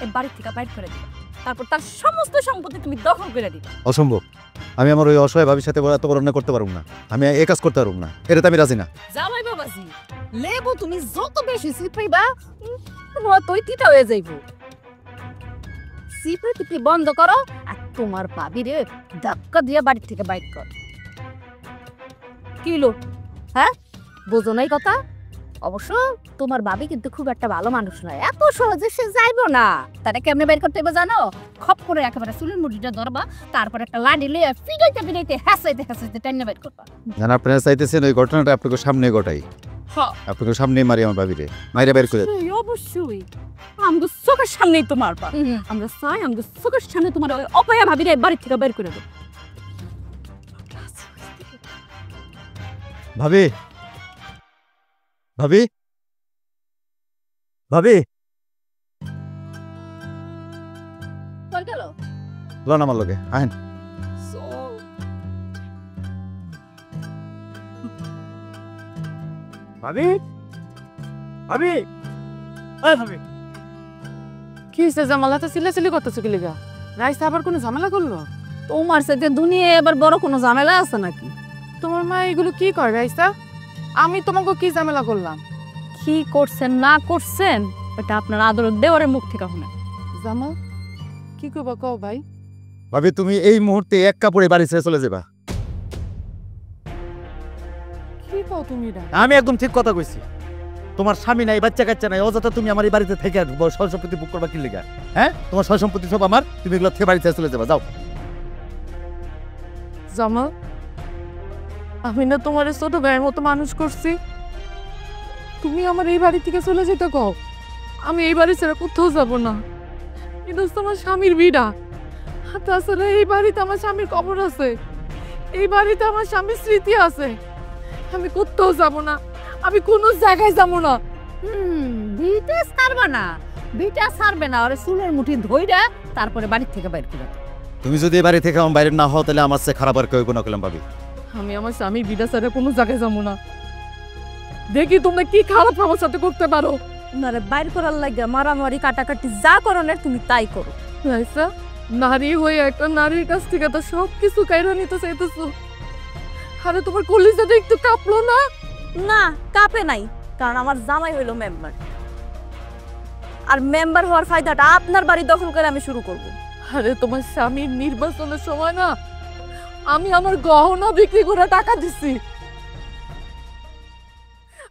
এই বাড়ি থেকে বাইর করে দিবা। তারপর তার সমস্ত সম্পত্তি তুমি দখল করে দিবা। অসম্ভব। আমি আমার ওই অসহায় ভাবির সাথে এত বড় অন্যায় করতে পারবো না। আমি এই কাজ করতে পারবো না, এটাতে আমি রাজি না। জামাই বাবাজি, লেবু তুমি যত বেশি সিপাইবা ততই তিতা হয়ে যাইব। সিপাই টিপি বন্ধ করো আর তোমার ভাবিরে ধাক্কা দিয়ে বাড়ি থেকে বাইর কর। কিলো? হ্যাঁ, বোঝো নাই কথা? অবশ্য তোমার ভাবি কিন্তু খুব একটা ভালো মানুষ নয়, এত সহজে সে যাইবো না। তারা কেমনে বের করতে হবে জানো? খপ করে একেবারে চুলের মুঠিটা ধরবা, তারপর একটা লাঠি লিয়ে ফিরাইতে ফিরাইতে হাসাইতে টাইনে বের করবা। জান আপনারা চাইতেছেন ওই ঘটনাটা আপনাকে সামনে ঘটাই? হ্যাঁ, আপনাকে সামনে মারি আমার ভাবিরে, মাইরা বের করে। অবশ্যই আমগো চোখের সামনেই তো মারবা। আমরা চাই আমগো চোখের সামনে তোমার ওই অপয়া ভাবিরে বাড়ি থেকে বের করে দেব। ভাবি ভাবি ভাবি কই গেল লন আমার লগে আহেন ভাবি ভাবি ভাবি কি হয়েছে জামালা তো চিল্লাচিল্লি করতেছো কি লিগা? রাইসা আবার কোনো ঝামেলা করলো? তোমার সাথে দুনিয়া এবার বড় কোনো ঝামেলা আছে নাকি? তোমার মা এগুলো কি করে রাইসা? আমি তোমাকে কি ঝামেলা করলাম? কি করছেন না করছেন এটা আপনার আদরের দেওয়ারের মুখ থেকে শুনে। জামাল কি করবা কও ভাই? ভাবি তুমি এই মুহূর্তে এক কাপড়ে বাড়ি ছেড়ে চলে যাবা। কি কও তুমি এটা? আমি একদম ঠিক কথা কইছি। তোমার স্বামী নাই, বাচ্চা কাচ্চা নাই, অযথা তুমি আমার এই বাড়িতে থেকে সয় সম্পত্তি বুক করবা কি লিগা? হ্যাঁ, তোমার সয় সম্পত্তি সব আমার, তুমি এগুলো থেকে বাড়ি ছেড়ে চলে যাবা, যাও। জামাল আমি না তোমার ছোট ভাইয়ের মতো মানুষ করছি, তুমি আমার এই বাড়ি থেকে চলে যেতে কও। আমি এই বাড়ি ছেড়ে কোথাও যাব না। এটা তোমার স্বামীর বিড়া, তাছাড়া এই বাড়িতে আমার স্বামীর কবর আছে, এই বাড়িতে আমার স্বামীর স্মৃতি আছে। আমি কোথাও যাব না, আমি কোনো জায়গায় যাব না। বিটা ছাড়বা না, বিটা ছাড়বে না, ওরে চুলের মুঠি ধইরা তারপরে বাড়ি থেকে বাইর করে। তুমি যদি এই বাড়ি থেকে আমার বাইরে না হও তাহলে আমার চেয়ে খারাপ আর কেউ না করলাম ভাবি। আমি আমার স্বামীর বিড়া ছেড়ে কোনো জায়গায় যাব না। দেখি তোমরা কি খারাপ আমার সাথে করতে পারো। নারে বাইর করার লাগে মারামারি কাটাকাটি যা করনের তুমি তাই করো। রাইসা নারী হয়ে একটা নারীর কাছ থেকে তো সব কিছু কাইরা নিতে চাইতেছো। আরে তোমার কলিজাটা একটু কাঁপলো না? না কাঁপে নাই, কারণ আমার জামাই হইলো মেম্বার, আর মেম্বার হওয়ার ফায়দাটা আপনার বাড়ি দখল করে আমি শুরু করব। আরে তোমার স্বামীর নির্বাচনের সময় না আমি আমার গহনা বিক্রি করে টাকা দিছি।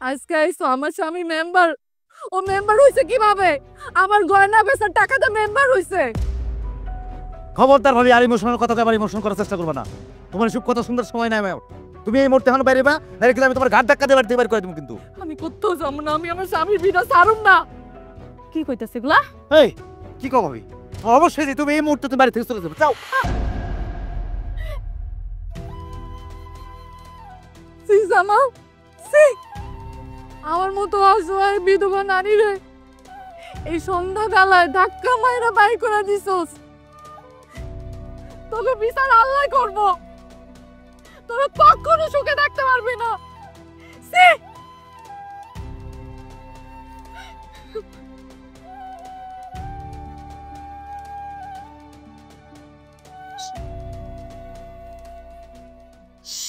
আজকে আইসো আমার স্বামী মেম্বার, ও মেম্বার হইছে কিভাবে? আমার গয়না বেচার টাকাতে মেম্বার হইছে। খবরদার ভাবি, আর ইমোশনাল কথাকে আবার ইমোশন করার চেষ্টা করবে না। তোমার সব কথা সুন্দর সময় নাই আমার। তুমি এই মুহূর্তে এখন বাইরে বা ডাইরেক্ট আমি তোমার ঘাট ধাক্কা দিয়ে বাড়িতে বাইর করে দেবো কিন্তু। আমি কোথাও যাবো না, আমি আমার স্বামীর বিনা ছাড়ুম না। কি কইতাছে এগুলা? এই কি কও ভাবি? অবশ্যই তুমি এই মুহূর্তে তুমি বাড়ি থেকে চলে যাবে, যাও। জামাল আমার মতো অসহায় বিধবা নারী রে এই সন্ধ্যাবেলায় ধাক্কা মাইরা বাইর করে দিছস। তোকে বিচার আল্লাহ করব, তোরা কখনো সুখে থাকতে পারবি না।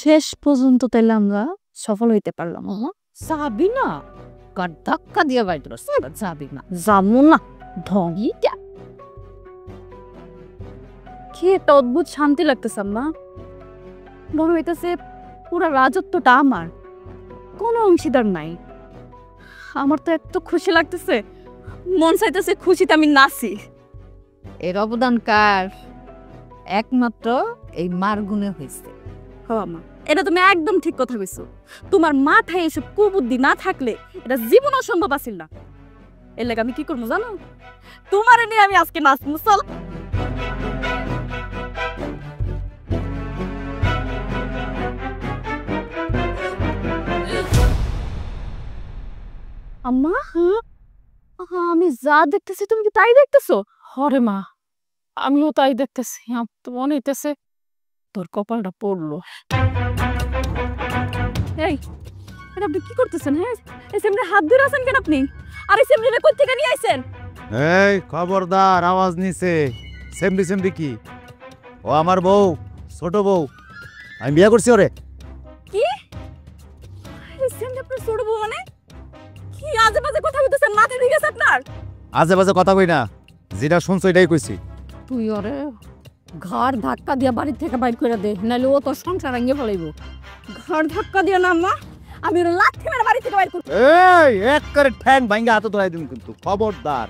শেষ পর্যন্ত তাইলে আমরা সফল হইতে পারলাম। যাবি না, গাড় ধাক্কা দিয়ে বাইর করে যাবি না। যাবো না ঢঙ্গিটা। কি একটা অদ্ভুত শান্তি লাগতেছে আম্মা, মনে হইতেছে পুরা রাজত্বটা আমার, কোনো অংশীদার নাই। আমার তো এত খুশি লাগতেছে, মন চাইতেছে খুশিতে আমি নাচি। এর অবদান কার? একমাত্র এই মার গুণে হয়েছে। মা এটা তুমি একদম ঠিক কথা কইছো। তোমার মাথায় এসব কুবুদ্ধি না থাকলে এটা জীবনও সম্ভব আছিল না। এর লাগে আমি কি করবো জানো? তোমার নিয়ে আমি আজকে নাচবো। চল আম্মা, আমি যা দেখতেছি তুমি কি তাই দেখতেছো? হরে মা, আমিও তাই দেখতেছি। আমার তো মনে হইতেছে তোর কপালটা পড়লো। এই এটা আপনি কি করতেছেন? হ্যাঁ, এই সেমরে হাত ধরে আছেন কেন আপনি? আর এই সেমরে কই থেকে নিয়ে আইছেন? এই খবরদার, আওয়াজ নিছে। সেমরি সেমরি কি? ও আমার বউ, ছোট বউ। আমি বিয়ে করছি ওরে। কি এই সেমরে আপনার ছোট বউ মানে? কি আজে বাজে কথা বলতেছেন? মাথা ঠিক আছে আপনার? আজে বাজে কথা কই না, যেটা শুনছো এটাই কইছি। তুই ওরে ঘর ধাক্কা দিয়া বাড়ি থেকে বাইর করে দে, নাহলে ও তোর সংসার ভেঙে ফেলাইব। ঘর ধাক্কা দিও না আম্মা, আমি ওর লাথি মেরে বাড়ি থেকে বাইর করব। এই এক করে ঠ্যাং ভাঙা হাতে ধরাই দিন কিন্তু। খবরদার,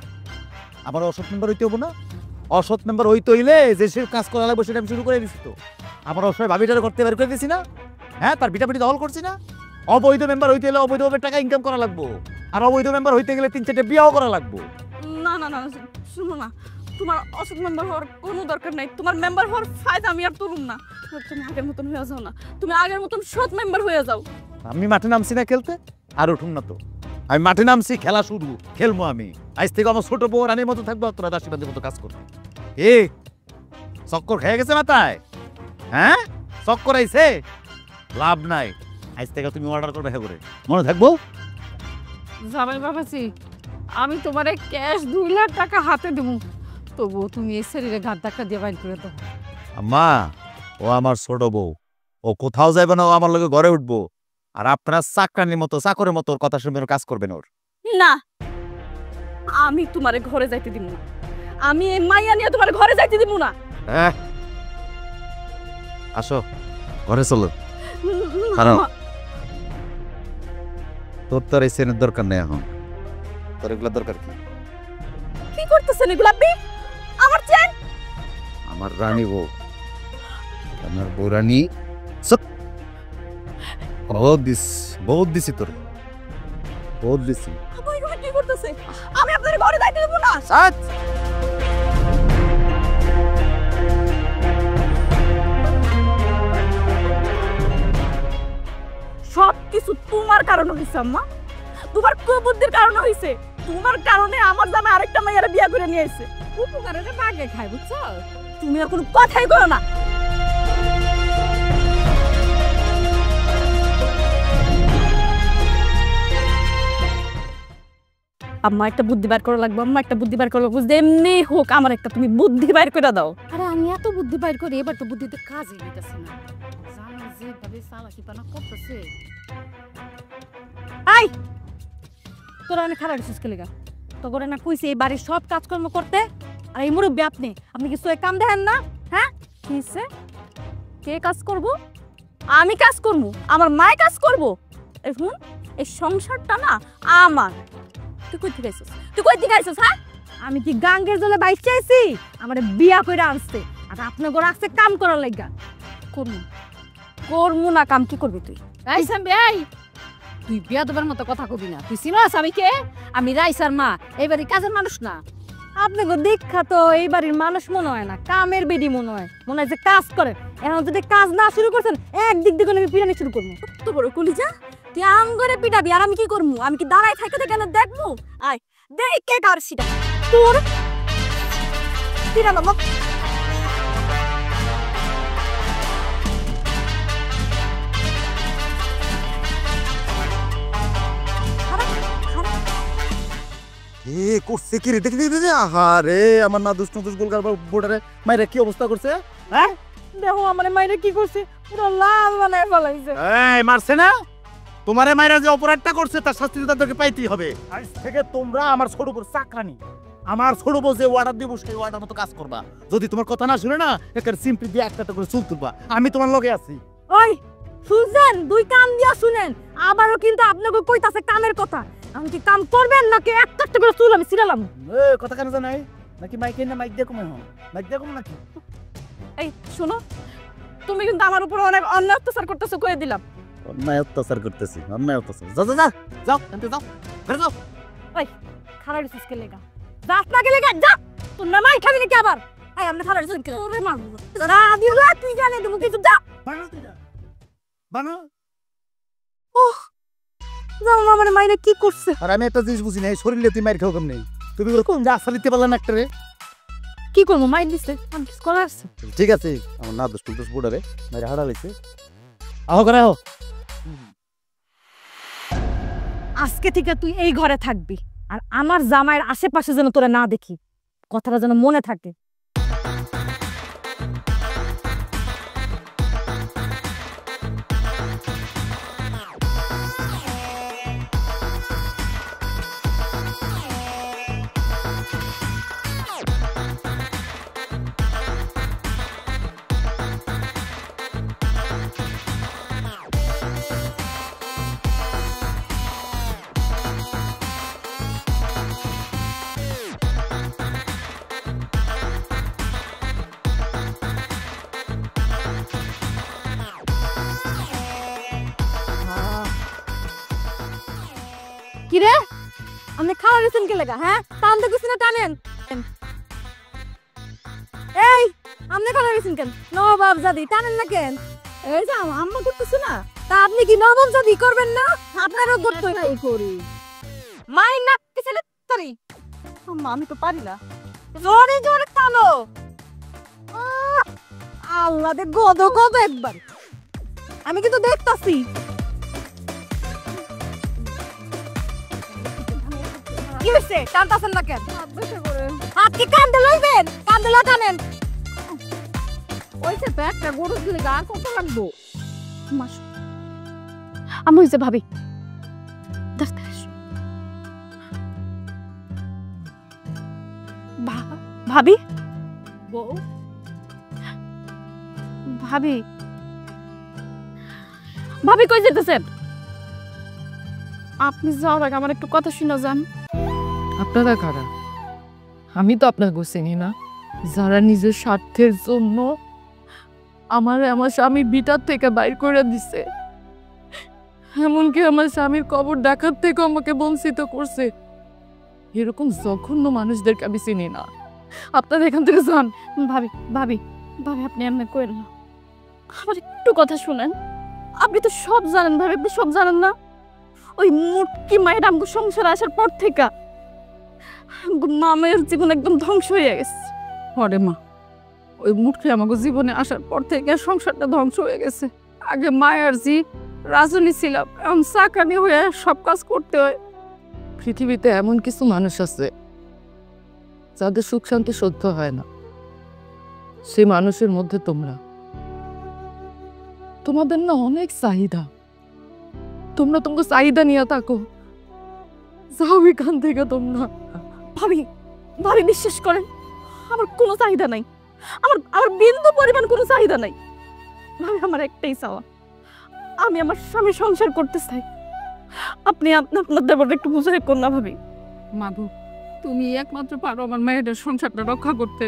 আমার অসৎ মেম্বার হইতে হবো না। অসৎ মেম্বার হইতে হইলে যে সে কাজ করা লাগবে সেটা আমি শুরু করে দিছি তো। আমার অসহায় ভাবিটারে করতে বের করে দিছি না? হ্যাঁ, তার পিটাপিটি দখল করছি না? অবৈধ মেম্বার হইতে হলে অবৈধভাবে টাকা ইনকাম করা লাগবো, আর অবৈধ মেম্বার হইতে গেলে 3-4টা বিয়াও করা লাগবো। না না না, শুনো না, তোমার অসৎ মেম্বার হওয়ার কোনো দরকার নাই। তোমার মেম্বার হওয়ার ফায়দা আমি আর তুলুম না। তুমি আগের মতন হয়ে যাও না, তুমি আগের মতন সৎ মেম্বার হয়ে যাও। আমি মাঠে নামছি না খেলতে, আর উঠুন না তো। আমি মাঠে নামছি, খেলা শুরু, খেলবো আমি। আজ থেকে আমার ছোট বউ রানীর মতো থাকবো, তোরা দাসীবাদের মতো কাজ করবি। এ চক্কর খেয়ে গেছে মাথায়? হ্যাঁ, চক্কর আইছে, লাভ নাই। আজ থেকে তুমি অর্ডার করে দেখা করে মনে থাকবো। জামাই বাবাজি, আমি তোমারে ক্যাশ 2 লাখ টাকা হাতে দেবো, তবু তুমি এই শরীরে ঘাট ধাক্কা দিয়ে বাইর করে দাও। আম্মা, ও আমার ছোট বউ, ও কোথাও যাইবে না, ও আমার লগে ঘরে উঠবো। আর আপনার চাকরানির মতো, চাকরের মতো ওর কথা শুনবেন, কাজ করবেন ওর। না, আমি তোমারে ঘরে যাইতে দিব না। আমি এই মাইয়া নিয়ে তোমার ঘরে যাইতে দিব না। আসো ঘরে চলো। কারণ তোর তো এই সেনের দরকার নেই এখন। তোর এগুলা দরকার কি? কি করতেছেন এগুলা আপনি? আমার চেন, আমার রানী বউ, আমার বউ রানী। বহুত দিছি তোর, বহুত দিছি। আপনি এগুলা কি করতেছে? আমি আপনার ঘরে যাইতে দিব না। সবকিছু তোমার কারণে হইছে আম্মা, তোমার কুবুদ্ধির কারণে হইছে। তোমার কারণে আমার জামাই আরেকটা মেয়ের বিয়ে করে নিয়ে আইছে। উপকারে বাগে খাই, বুঝছো? তুমি আর কোনো কথাই কও না। আম্মা একটা বুদ্ধি বার করা লাগবে, আম্মা একটা বুদ্ধি বার করা লাগবে। যেমনি হোক আমার একটা তুমি বুদ্ধি বার করে দাও। আরে আমি এত বুদ্ধি বাইর করি, এবার তো বুদ্ধিতে কাজে দিতেছে না। জামাই যেভাবে চালাকিপানা করতেছে। আই, তোরা অনেক খারাপ ছিস কে লেগা? তো করে না কইছে এই বাড়ির সব কাজকর্ম করতে, আর এই মুরব্বী আপনি কিছু কাম দেখেন না? হ্যাঁ, কিসে কে কাজ করব? আমি কাজ করব, আমার মা কাজ করব। এখন এই সংসারটা না আমার। তুই কই থেকে আইছিস? তুই কই থেকে আইছিস? হ্যাঁ, আমি কি গাঙ্গের জলে বাইক চাইছি? আমারে বিয়া কইরা আনছে, আর আপনি ঘরে আসছে কাম করার লাগা। করমু না কাম? কি করবি তুই? এই সামবে, এই তুই বিয়াদবের মতো কথা কবি না। তুই চিনোস আমি কে? আমি রাইসার মা, এই বাড়ির কাজের মানুষ না। আপনাকে দেখা তো এই বাড়ির মানুষ মনে হয় না, কামের বেডি মনে হয়। মনে হয় যে কাজ করে। এখন যদি কাজ না শুরু করছেন, একদিক দিয়ে আমি পিটানি শুরু করবো। তো বড় কলিজা, তুই আম করে পিটাবি, আর আমি কি করবো? আমি কি দাঁড়ায় থাকতে কেন দেখবো? আয় দেখ কে কার সিটা তোর পিটানো। এ করছে কি রে? দেখি দেখি, আহারে আমার না দুষ্ট দুষ্ট গোলগার বোর্ডারে মাইরা কি অবস্থা করছে? হ্যাঁ, দেখো আমার মাইরে কি করছে, পুরো লাল বানায় ফেলাইছে। এই মারছে না? তোমারে মাইরা যে অপরাধটা করছে তার শাস্তি তাদেরকে পাইতেই হবে। আজ থেকে তোমরা আমার ছোট বউ চাকরানি, আমার ছোট বউ যে অর্ডার দিব সেই অর্ডার মতো কাজ করবা। যদি তোমার কথা না শুনে না, একের সিম্পলি দিয়ে একটা করে চুল তুলবা। আমি তোমার লগে আছি। ওই শুনছেন? দুই কান দিয়া শুনেন। আবারও কিন্তু আপনাকে কইতাছে কামের কথা। আমি কি কাম করবেন নাকি একটা একটা করে চুল আমি ছিলাম? এ কথা কেন জানাই নাকি মাইকে না মাইক দিয়ে কমে হন? মাইক দিয়ে কম নাকি? এই শোনো, তুমি কিন্তু আমার উপর অনেক অন্যায় অত্যাচার করতেছো, কয়ে দিলাম। অন্যায় অত্যাচার করতেছি, অন্যায় অত্যাচার। যাও যাও যাও, এনতে যাও, ঘরে যাও। ওই খারাপ দিছিস কে লেগা? যাস না কে লেগা? যা, তোর না মাই খাবি নাকি আবার? এই আমরা খারাপ দিছিস কে? ওরে মারবো না দিলা, তুই জানে তুমি কিছু যা বানো তুই যা, বানো। ওহ, যাও আমার মাইরে কি করছে? আর আমি একটা জিনিস বুঝি না, এই শরীরে তুই মাইর খাও কেমনে? তুমি কোন যা আসা দিতে পারলে না একটা রে? কি করবো? মাইর দিছে, আমি কিছু করার আছে? ঠিক আছে, আমার না দোষ টুস বোর্ডারে মাইরে হারা লাইছে। আহ করে আহ। আজকে থেকে তুই এই ঘরে থাকবি, আর আমার জামাইয়ের আশেপাশে যেন তোরা না দেখি। কথাটা যেন মনে থাকে। কিরে, আপনি খাওয়া দিয়েছেন কে লেগা? হ্যাঁ, টান তো কিছু না, টানেন। এই আপনি খাওয়া দিয়েছেন কেন? নবাব জাদি টানেন না কেন? এই যে আম্মা করতেছে না, তা আপনি কি নবাব জাদি করবেন না? আপনারও করতে নাই করি। মাই না কিসলে তারি আম্মা আমি তো পারি না জোরে জোরে টানো আল্লাহ দে গদ গদ একবার আমি কিন্তু দেখতাছি কি হইছে টানতাছেন না কেন হাত কি কান্দে লইবেন কান্দে লাগানেন ওইছে তো একটা গরু দিলে গা কত লাগবো মাস আমি হইছে ভাবি ভাবি বউ ভাবি ভাবি কই যেতেছেন আপনি যাওয়ার আগে আমার একটু কথা শুনে যান আপনারা কারা? আমি তো আপনাকে চিনি না, যারা নিজের স্বার্থের জন্য আমার স্বামী বিটার থেকে বাইর করে দিছে, এমনকি আমার স্বামীর কবর দেখার থেকে আমাকে বঞ্চিত করছে। এরকম জঘন্য মানুষদেরকে আমি চিনি না। আপনারা এখান থেকে যান। ভাবি ভাবি ভাবি আপনি এমনি কইেন না, আমার একটু কথা শুনেন। আপনি তো সব জানেন ভাবি, আপনি সব জানেন না? ওই মুটকি মায়ের আমগো সংসার আসার পর থেকে মামের জীবন একদম ধ্বংস হয়ে গেছে। আরে মা, ওই মুটকি আমাকে জীবনে আসার পর থেকে সংসারটা ধ্বংস হয়ে গেছে। আগে মায়ের জি রাজনী ছিলাম, এখন চাকরানি হয়ে সব কাজ করতে হয়। পৃথিবীতে এমন কিছু মানুষ আছে যাদের সুখ শান্তি সহ্য হয় না, সেই মানুষের মধ্যে তোমরা। তোমাদের না অনেক চাহিদা, তোমরা তোমাকে চাহিদা নিয়ে থাকো, যাও এখান থেকে তোমরা। ভাবি ভাবি বিশ্বাস করেন, আমার কোনো চাহিদা নাই, আমার বিন্দু পরিমাণ কোনো চাহিদা নাই। ভাবি আমার একটাই চাওয়া, আমি আমার স্বামী সংসার করতে চাই। আপনি আপনার দেবর একটু বুঝাই কোন না ভাবি। মাধু, তুমি একমাত্র পারো আমার মেয়েদের সংসারটা রক্ষা করতে।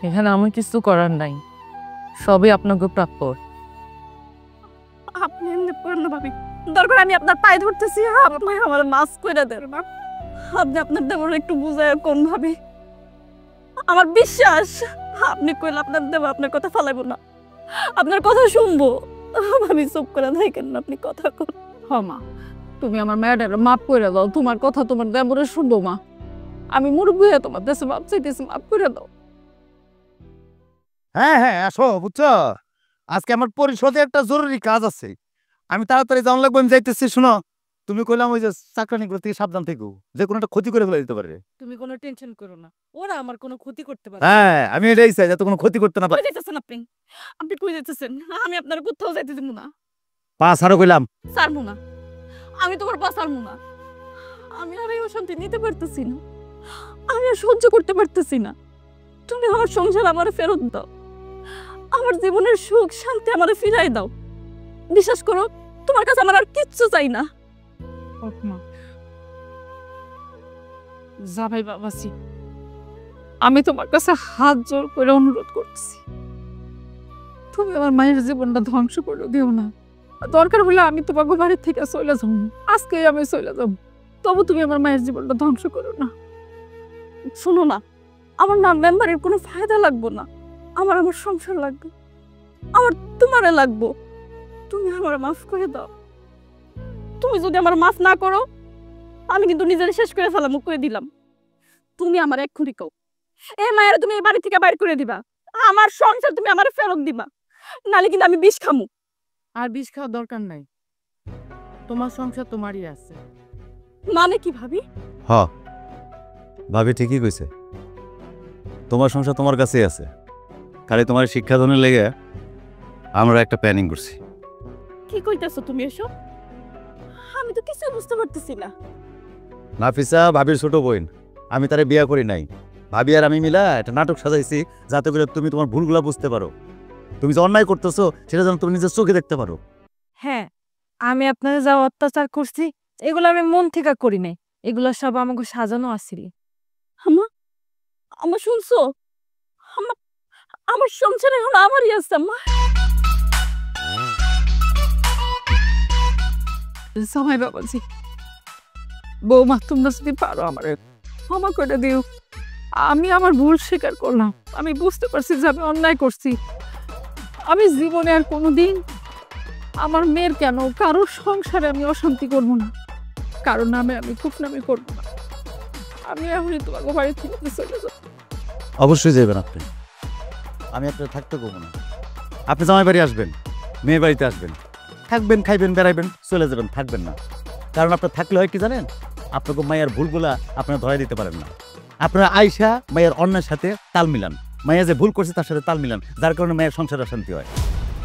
এখানে আমার কিছু করার নাই, সবই আপনাকে প্রাপ্য। আপনি এমনি করেন না ভাবি, দরকার আমি আপনার পায়ে ধরতেছি, আপনি আমার মাছ কইরা দেন না। আপনি আপনার দেবর একটু বুঝাই কোন ভাবি। আমার বিশ্বাস আপনি কইলে আপনার দেব আপনার কথা ফালাইব না, আপনার কথা শুনবো। ভাবি চুপ করে থাকেন না, আপনি কথা কর। হ্যাঁ মা, তুমি আমার মেয়েটার মাফ করে দাও। তোমার কথা তোমার দেবরে শুনবো মা। আমি মুরব্বী হয়ে তোমার দেশে মাপ চাইতেছি, মাফ করে দাও। হ্যাঁ হ্যাঁ, আসো। বুঝছো, আজকে আমার পরিষদে একটা জরুরি কাজ আছে, আমি তাড়াতাড়ি যাওয়া লাগবো। আমি যাইতেছি। শুনো, তুমি কইলাম ওই যে চাকরানিগুলো থেকে সাবধান থেকো, যে কোনো একটা ক্ষতি করে ফেলে দিতে পারে। তুমি কোনো টেনশন করো না, ওরা আমার কোনো ক্ষতি করতে পারে। হ্যাঁ, আমি এটাই চাই, যাতে কোনো ক্ষতি করতে না পারে। কই যাইতেছেন আপনি? আপনি কই যাইতেছেন? আমি আপনার কোথাও যাইতে দিব না। পা ছাড়ো কইলাম। ছাড়বো না, আমি তোমার পা ছাড়বো না। আমি আর এই অশান্তি নিতে পারতেছি না, আমি আর সহ্য করতে পারতেছি না। তুমি আমার সংসার আমার ফেরত দাও, আমার জীবনের সুখ শান্তি আমার ফিরাই দাও। বিশ্বাস করো, তোমার কাছে আমার আর কিচ্ছু চাই না। জামাই বাবাজি, আমি তোমার কাছে হাত জোর করে অনুরোধ করতেছি, তুমি আমার মায়ের জীবনটা ধ্বংস করে দিও না। দরকার হলে আমি তোমাকে বাড়ির থেকে চলে যাবো, আজকে আমি চলে যাব, তবু তুমি আমার মায়ের জীবনটা ধ্বংস করো না। শোনো না, আমার নাম মেম্বারের কোনো ফায়দা লাগবো না, আমার সংসার লাগবে, আমার তোমারে লাগবো। তুমি আমার মাফ করে দাও। তুমি যদি আমার মাফ না করো, আমি কিন্তু নিজের শেষ করে ফেলাম, করে দিলাম। তুমি আমার এক্ষুনি কও, এই মায়ের তুমি এই বাড়ি থেকে বাইর করে দিবা, আমার সংসার তুমি আমার ফেরত দিবা, নালে কিন্তু আমি বিষ খামু। আর বিষ খাওয়ার দরকার নাই, তোমার সংসার তোমারই আছে। মানে কি ভাবি? হ, ভাবি ঠিকই কইছে, তোমার সংসার তোমার কাছেই আছে। খালি তোমার শিক্ষাদানের লেগে আমরা একটা প্ল্যানিং করছি। কি কইতাছো তুমি এসব? আমি তো কিছু বুঝতে পারতেছি না। নাফিসা ভাবির ছোট বোন, আমি তারে বিয়া করি নাই। ভাবি আর আমি মিলা একটা নাটক সাজাইছি, যাতে করে তুমি তোমার ভুলগুলা বুঝতে পারো, তুমি যে অন্যায় করতেছো সেটা যেন তুমি নিজের চোখে দেখতে পারো। হ্যাঁ, আমি আপনাদের যা অত্যাচার করছি এগুলো আমি মন থেকে করি নাই, এগুলো সব আমাকে সাজানো আসছিল। আমার শুনছো? আমার সংসার এখন আমারই আছে। আম্মা, জামাই বাবাজি, বৌমা, তোমরা যদি পারো আমার ক্ষমা করে দিও। আমি আমার ভুল স্বীকার করলাম, আমি বুঝতে পারছি যে আমি অন্যায় করছি। আমি জীবনে আর কোনোদিন আমার মেয়ের কেন কারোর সংসারে আমি অশান্তি করবো না, কারণ নামে আমি কুফনামি করবো না। আমি এখনই তোমাকে বাড়ি থেকে চলে যাবো। অবশ্যই যাবেন আপনি, আমি আপনার থাকতে কমো না। আপনি জামাই বাড়ি আসবেন, মেয়ে বাড়িতে আসবেন, থাকবেন, খাইবেন, বেড়াইবেন, চলে যাবেন, থাকবেন না। কারণ আপনার থাকলে হয় কি জানেন, আপনাকে মায়ের ভুলগুলা আপনারা ধরাই দিতে পারেন না। আপনারা আইসা মায়ের অন্যের সাথে তাল মিলান, মাইয়া যে ভুল করছে তার সাথে তাল মিলান, যার কারণে মায়ের সংসারে শান্তি হয়।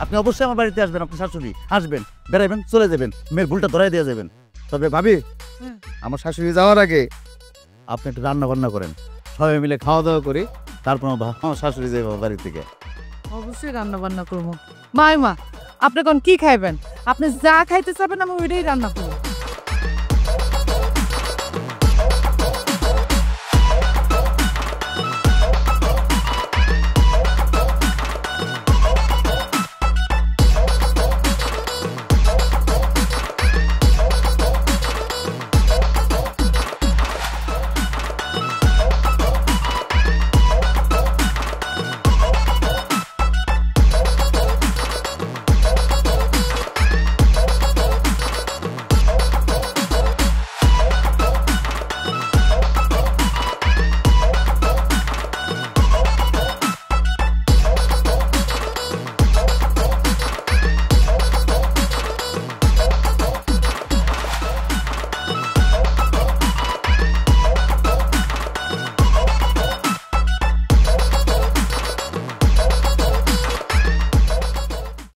আপনি অবশ্যই আমার বাড়িতে আসবেন, আপনার শাশুড়ি আসবেন, বেড়াইবেন, চলে যাবেন, মেয়ের ভুলটা ধরাই দিয়ে যাবেন। তবে ভাবি, আমার শাশুড়ি যাওয়ার আগে আপনি একটু রান্না বান্না করেন, সবাই মিলে খাওয়া দাওয়া করি, তারপর আমার শাশুড়ি যাই বাড়ি থেকে। অবশ্যই রান্না বান্না করবো। মাইমা, আপনি কোন কি খাইবেন? আপনি যা খাইতে চাবেন আমি ওইটাই রান্না করবো।